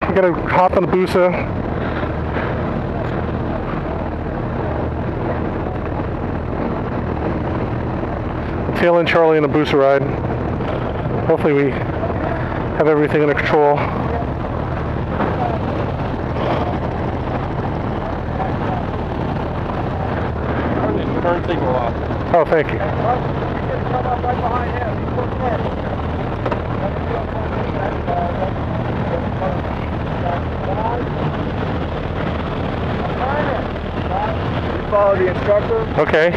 We gotta hop on the Busa. Tail end Charlie in the Busa ride. Hopefully we have everything under control. Turn signal off. Oh, thank you. Follow the instructor. Okay.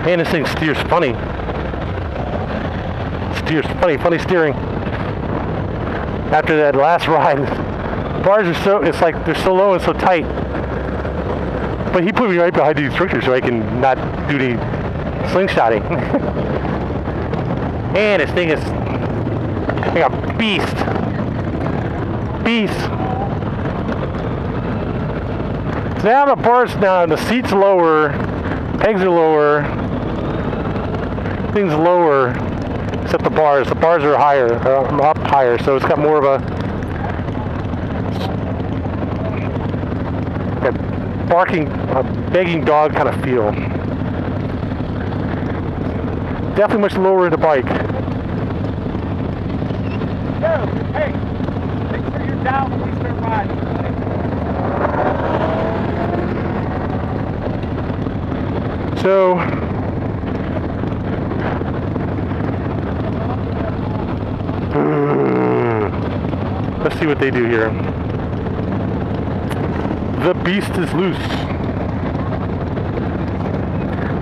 Man, this thing steers funny. Steers funny steering. After that last ride, bars are so, it's like they're so low and so tight. But he put me right behind the instructor so I can not do any slingshotting. Man, this thing is like a beast. So now the bars, now the seat's lower, pegs are lower, things lower, except the bars. The bars are higher, up higher, so it's got more of a barking, begging dog kind of feel. Definitely much lower in the bike. Yo, hey, make sure you're down when we start riding. So, let's see what they do here. The beast is loose.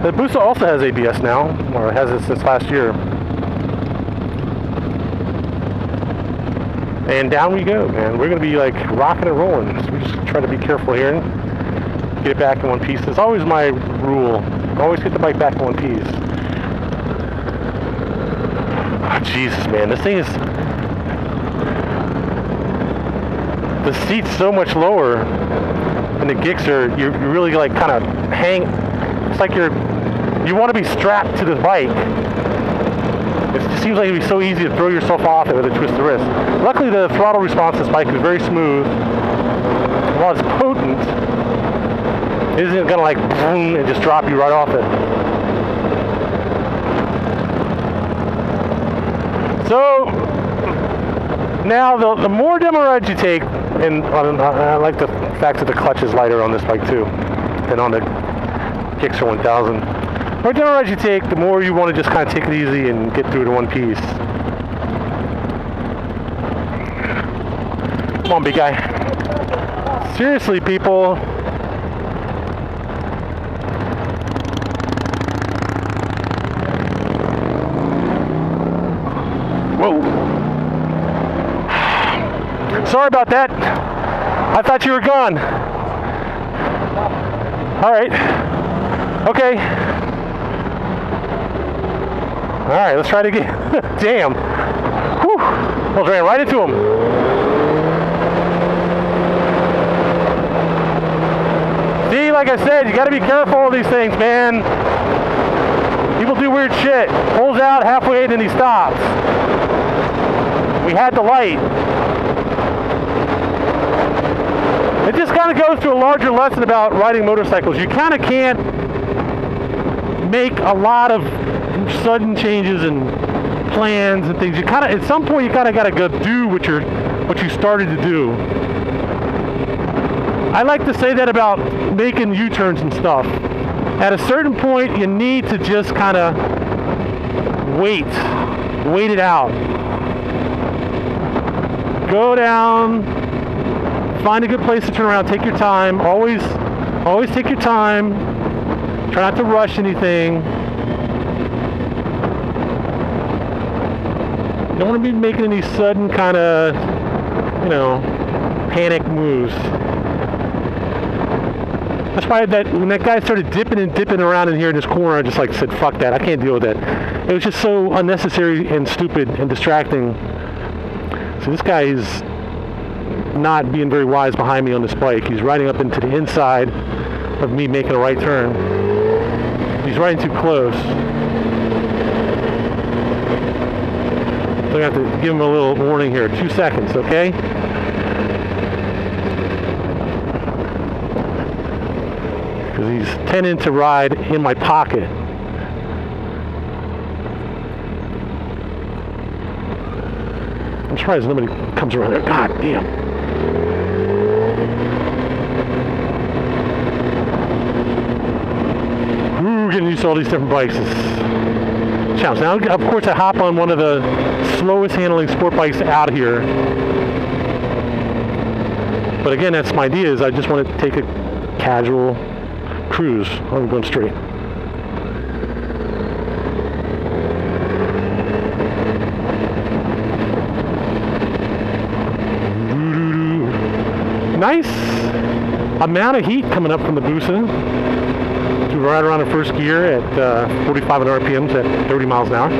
The Busa also has ABS now, or has it since last year. And down we go, man. We're going to be like rocking and rolling. So we just try to be careful here and get it back in one piece. It's always my rule. Always get the bike back in one piece. Oh, Jesus, man. This thing is... The seat's so much lower and the gicks are... You're really like kind of hang... It's like you want to be strapped to the bike. It just seems like it'd be so easy to throw yourself off it with a twist of the wrist. Luckily, the throttle response of this bike is very smooth. While it's potent, it isn't gonna like boom and just drop you right off it. So now the more demo rides you take, and I like the fact that the clutch is lighter on this bike too than on the Gixxer 1000. The more demo rides you take, the more you want to just kind of take it easy and get through it in one piece. Come on, big guy. Seriously, people. Whoa. Sorry about that. I thought you were gone. All right. Okay. All right, let's try it again. Damn. Whew. Almost ran right into him. See, like I said, you got to be careful of these things, man. People do weird shit. Pulls out halfway and then he stops. We had the light. It just kind of goes to a larger lesson about riding motorcycles. You kind of can't make a lot of sudden changes and plans and things. You kind of, at some point, you kind of got to go do what you started to do. I like to say that about making U-turns and stuff. At a certain point, you need to just kind of wait it out. Go down, find a good place to turn around, take your time. Always take your time. Try not to rush anything. You don't want to be making any sudden kind of, panic moves. That's why when that guy started dipping around in here in this corner, I just said, fuck that, I can't deal with that. It was just so unnecessary and stupid and distracting. So this guy is not being very wise behind me on this bike. He's riding up into the inside of me making a right turn. He's riding too close. So I have to give him a little warning here. 2 seconds, okay? Because he's tending to ride in my pocket. I'm surprised nobody comes around there. God damn. Ooh, getting used to all these different bikes. Challenge. Now, of course, I hop on one of the slowest handling sport bikes out here. But again, that's my idea, is I just want to take a casual cruise. I'm going straight. Nice amount of heat coming up from the Busa. Right around in first gear at 4,500 RPMs at 30 miles an hour.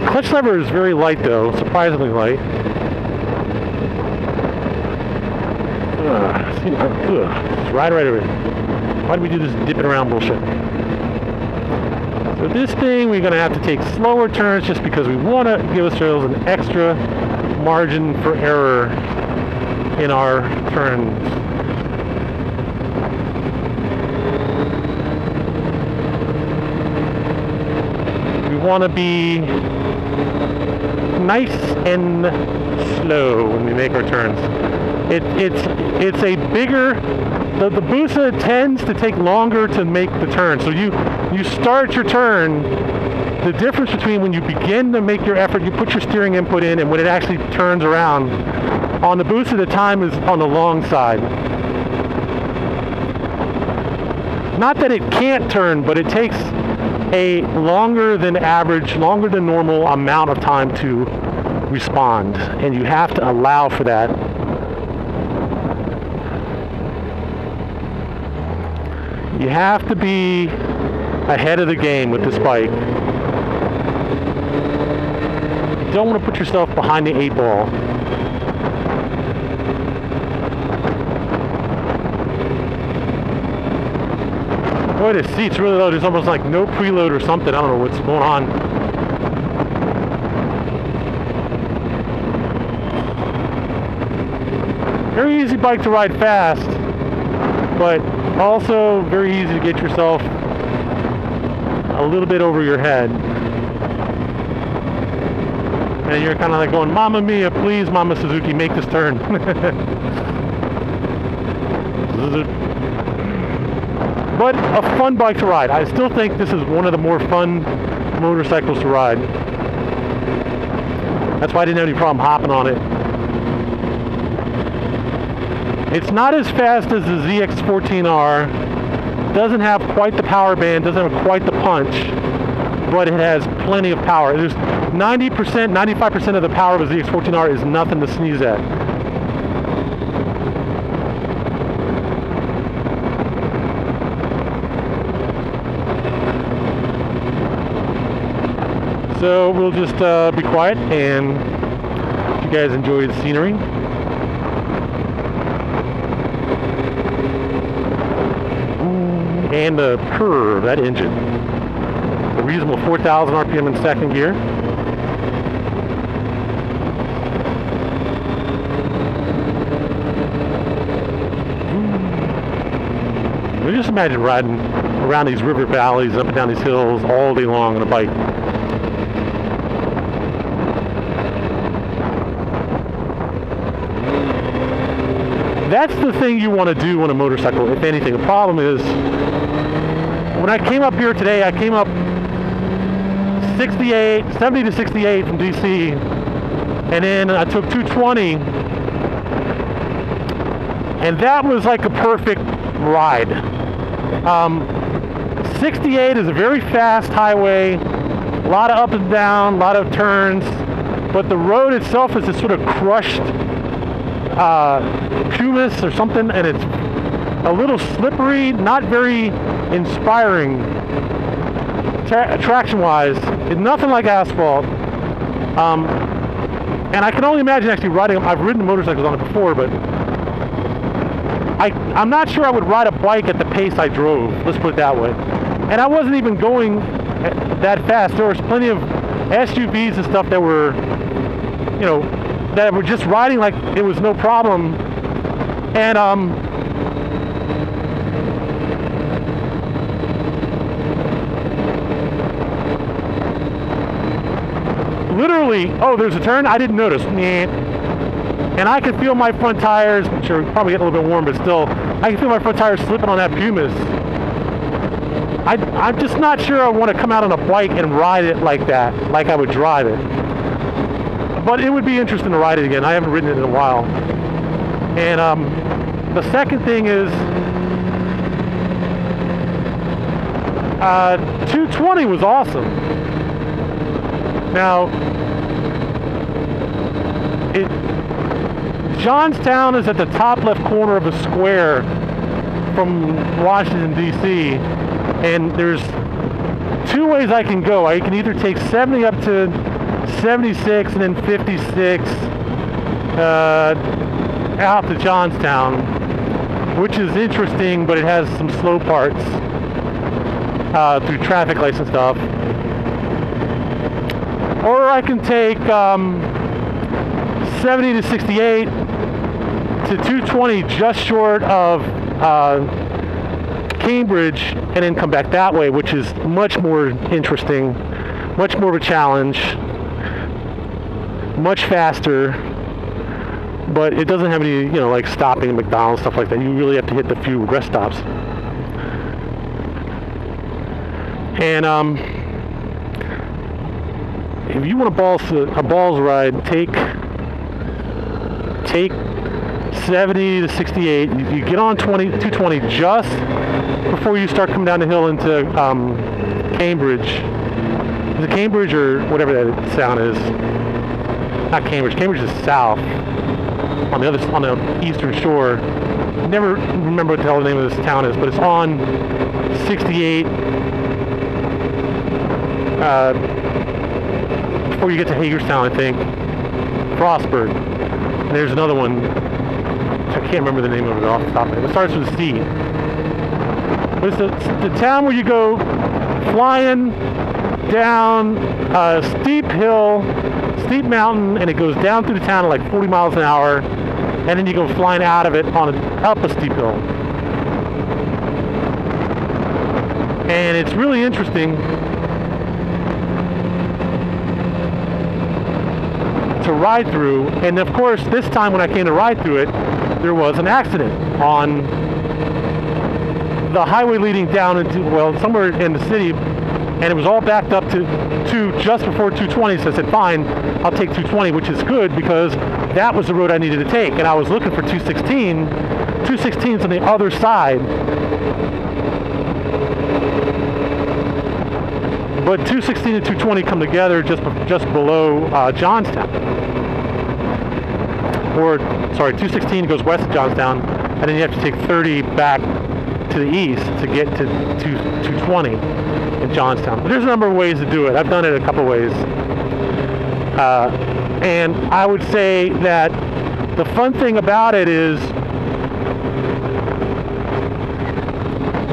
Clutch lever is very light though, surprisingly light. Just ride right over it. Why do we do this dipping around bullshit? So this thing we're going to have to take slower turns just because we want to give ourselves an extra margin for error in our turns. Want to be nice and slow when we make our turns. It's a bigger, the Busa tends to take longer to make the turn. So you start your turn, the difference between when you begin to make your effort, you put your steering input in, and when it actually turns around, on the Busa the time is on the long side. Not that it can't turn, but it takes a longer than average, longer than normal amount of time to respond, and you have to allow for that. You have to be ahead of the game with this bike. You don't want to put yourself behind the 8-ball. Boy, the seat's really low. There's almost like no preload or something. I don't know what's going on. Very easy bike to ride fast, but also very easy to get yourself a little bit over your head. And you're kind of like going, Mamma Mia, please, Mama Suzuki, make this turn. But a fun bike to ride. I still think this is one of the more fun motorcycles to ride. That's why I didn't have any problem hopping on it. It's not as fast as the ZX-14R. Doesn't have quite the power band, doesn't have quite the punch, but it has plenty of power. There's 90%, 95% of the power of the ZX-14R is nothing to sneeze at. So we'll just be quiet and if you guys enjoy the scenery. And the purr of that engine. A reasonable 4,000 RPM in second gear. Just imagine riding around these river valleys, up and down these hills all day long on a bike. That's the thing you want to do on a motorcycle, if anything. The problem is, when I came up here today, I came up 70 to 68 from DC, and then I took 220, and that was like a perfect ride. 68 is a very fast highway, a lot of up and down, a lot of turns, but the road itself is this sort of crushed pumice or something, and it's a little slippery, not very inspiring traction wise. It's nothing like asphalt, and I can only imagine actually riding. I've ridden motorcycles on it before, but I'm not sure I would ride a bike at the pace I drove, let's put it that way. And I wasn't even going that fast. There was plenty of SUVs and stuff that were, you know, that were just riding like it was no problem. And literally, oh, there's a turn? I didn't notice. And I could feel my front tires, which are probably getting a little bit warm, but still, I can feel my front tires slipping on that Pumas. I'm just not sure I want to come out on a bike and ride it like that, like I would drive it. But it would be interesting to ride it again. I haven't ridden it in a while. And the second thing is 220 was awesome. Now, Johnstown is at the top left corner of a square from Washington, D.C., and there's two ways I can go. I can either take 70 up to 76 and then 56 out to Johnstown, which is interesting, but it has some slow parts through traffic lights and stuff. Or I can take 70 to 68 to 220 just short of Cambridge, and then come back that way, which is much more interesting, much more of a challenge, much faster, but it doesn't have any, you know, like stopping at McDonald's, stuff like that. You really have to hit the few rest stops. And if you want a balls ride, take 70 to 68. You get on 220 just before you start coming down the hill into Cambridge. Is it Cambridge or whatever that town is? Not Cambridge. Cambridge is south on the eastern shore. Never remember what the hell the name of this town is, but it's on 68 before you get to Hagerstown, I think. Frostburg. And there's another one. I can't remember the name of it off the top of it. It starts with a C. But it's the town where you go flying down a steep hill, steep mountain, and it goes down through the town at like 40 miles an hour, and then you go flying out of it up a steep hill. And it's really interesting to ride through. And of course, this time when I came to ride through it, there was an accident on the highway leading down into, well, somewhere in the city, and it was all backed up to just before 220. So I said, fine, I'll take 220, which is good because that was the road I needed to take. And I was looking for 216. 216's on the other side. But 216 and 220 come together just below Johnstown. Or, sorry, 216 goes west of Johnstown, and then you have to take 30 back to the east to get to 220 in Johnstown. But there's a number of ways to do it. I've done it a couple ways. And I would say that the fun thing about it is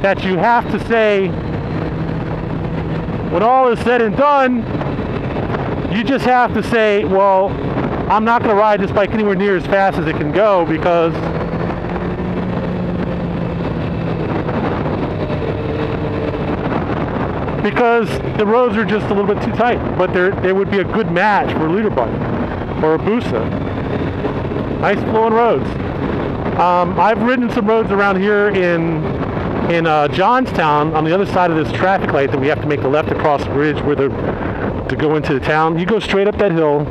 that you have to say, when all is said and done, you just have to say, well, I'm not going to ride this bike anywhere near as fast as it can go because the roads are just a little bit too tight. But they would be a good match for a liter bike or a Busa. Nice flowing roads. I've ridden some roads around here in Johnstown on the other side of this traffic light that we have to make the left across the bridge to go into the town. You go straight up that hill.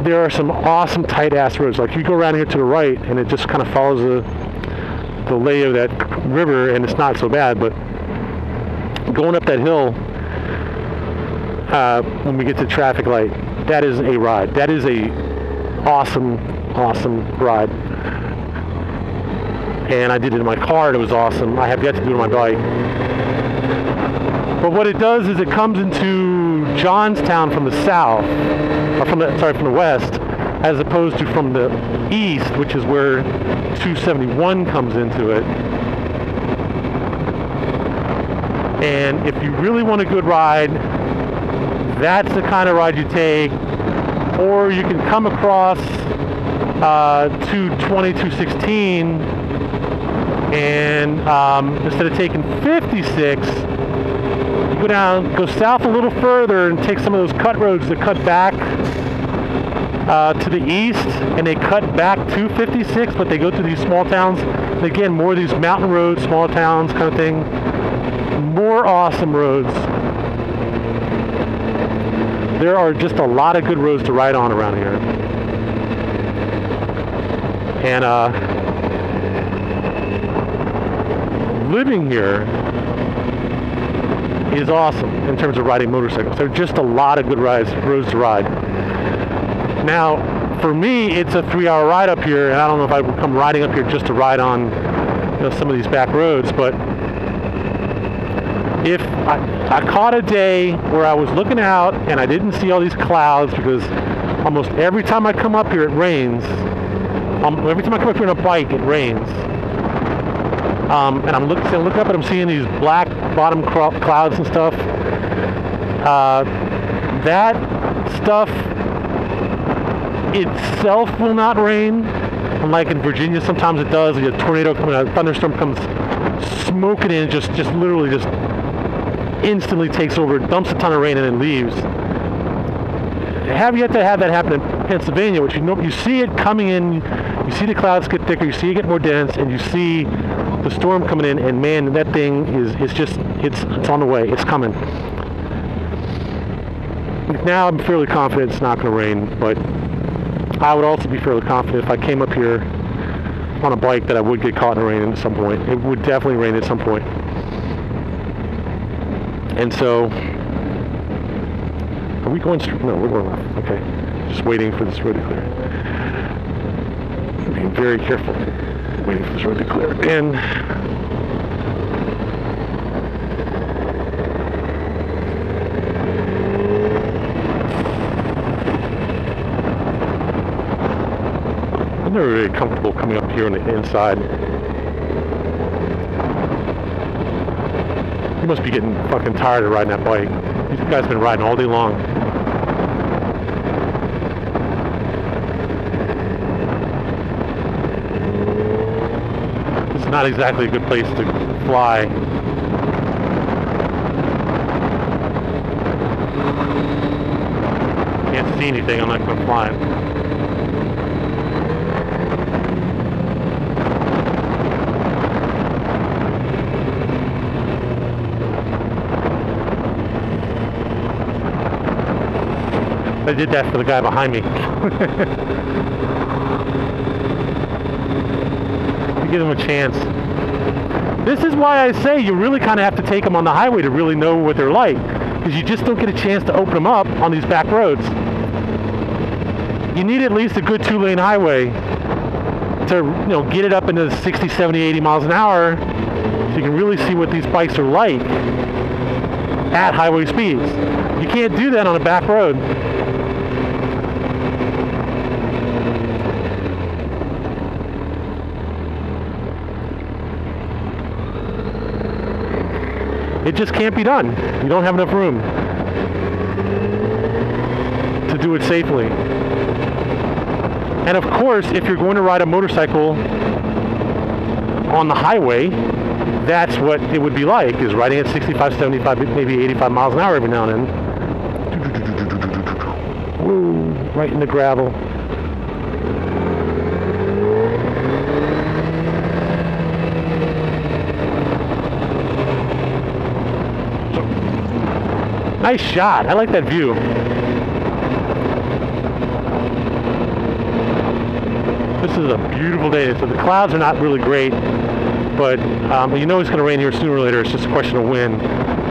There are some awesome tight ass roads. Like you go around here to the right and it just kind of follows the lay of that river, and it's not so bad. But going up that hill when we get to the traffic light, that is a ride. That is a awesome ride. And I did it in my car, and it was awesome. I have yet to do it on my bike. But what it does is it comes into Johnstown from the south, or from the west, as opposed to from the east, which is where 271 comes into it. And if you really want a good ride, that's the kind of ride you take. Or you can come across 220, 216, and instead of taking 56, you go south a little further and take some of those cut roads that cut back to the east, and they cut back to 56, but they go through these small towns. And again, more of these mountain roads, small towns kind of thing. More awesome roads. There are just a lot of good roads to ride on around here. And living here is awesome in terms of riding motorcycles. There are just a lot of good roads to ride. Now, for me, it's a 3-hour ride up here, and I don't know if I would come riding up here just to ride on, some of these back roads, but if I caught a day where I was looking out and I didn't see all these clouds, because almost every time I come up here it rains. Every time I come up here on a bike it rains. And I'm look up and I'm seeing these black bottom clouds and stuff. That stuff itself will not rain. Unlike in Virginia, sometimes it does. A tornado coming out, a thunderstorm comes smoking in, just literally just instantly takes over, dumps a ton of rain and then leaves. I have yet to have that happen in Pennsylvania, which you see it coming in, you see the clouds get thicker, you see it get more dense, and you see the storm coming in, and man, that thing it's on the way, it's coming. Now I'm fairly confident it's not going to rain, but I would also be fairly confident if I came up here on a bike that I would get caught in the rain at some point. It would definitely rain at some point. And so, are we going straight? No, we're going left. Okay. Just waiting for this road to clear. Being very careful. Waiting for this road to clear. And I'm never really comfortable coming up here on the inside. You must be getting fucking tired of riding that bike. These guys have been riding all day long. This is not exactly a good place to fly. Can't see anything, I'm not going to fly. I did that for the guy behind me. To give him a chance. This is why I say you really kind of have to take them on the highway to really know what they're like, because you just don't get a chance to open them up on these back roads. You need at least a good 2-lane highway to get it up into 60, 70, 80 miles an hour, so you can really see what these bikes are like at highway speeds. You can't do that on a back road. It just can't be done. You don't have enough room to do it safely. And of course, if you're going to ride a motorcycle on the highway, that's what it would be like, is riding at 65, 75, maybe 85 miles an hour every now and then. Woo, right in the gravel. Nice shot. I like that view. This is a beautiful day. So the clouds are not really great, but you know it's going to rain here sooner or later. It's just a question of when.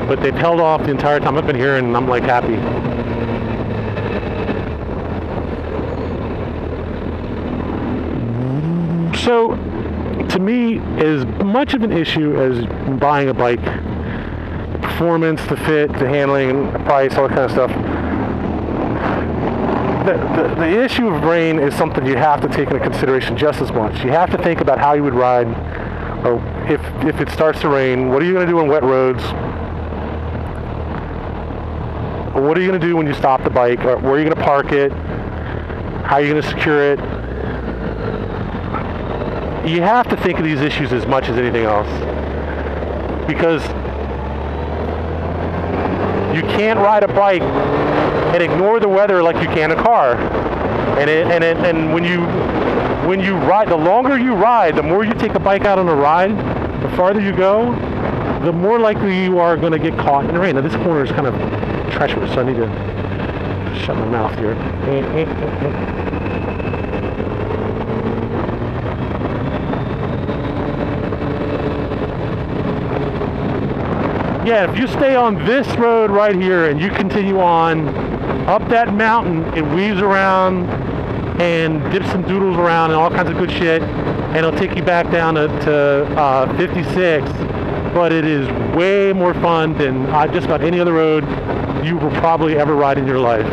But they've held off the entire time I've been here, and I'm like happy. So, to me, as much of an issue as buying a bike, performance, the fit, the handling, and the price, all that kind of stuff, the issue of rain is something you have to take into consideration just as much. You have to think about how you would ride, or if it starts to rain, what are you going to do on wet roads? what are you going to do when you stop the bike? Or where are you going to park it? How are you going to secure it? You have to think of these issues as much as anything else, because you can't ride a bike and ignore the weather like you can a car. And when you ride, the longer you ride, the more you take a bike out on a ride, the farther you go, the more likely you are going to get caught in the rain. Now this corner is kind of treacherous, so I need to shut my mouth here. Yeah, if you stay on this road right here and you continue on up that mountain, it weaves around and dips and doodles around and all kinds of good shit, and it'll take you back down to 56, but it is way more fun than just about any other road you will probably ever ride in your life.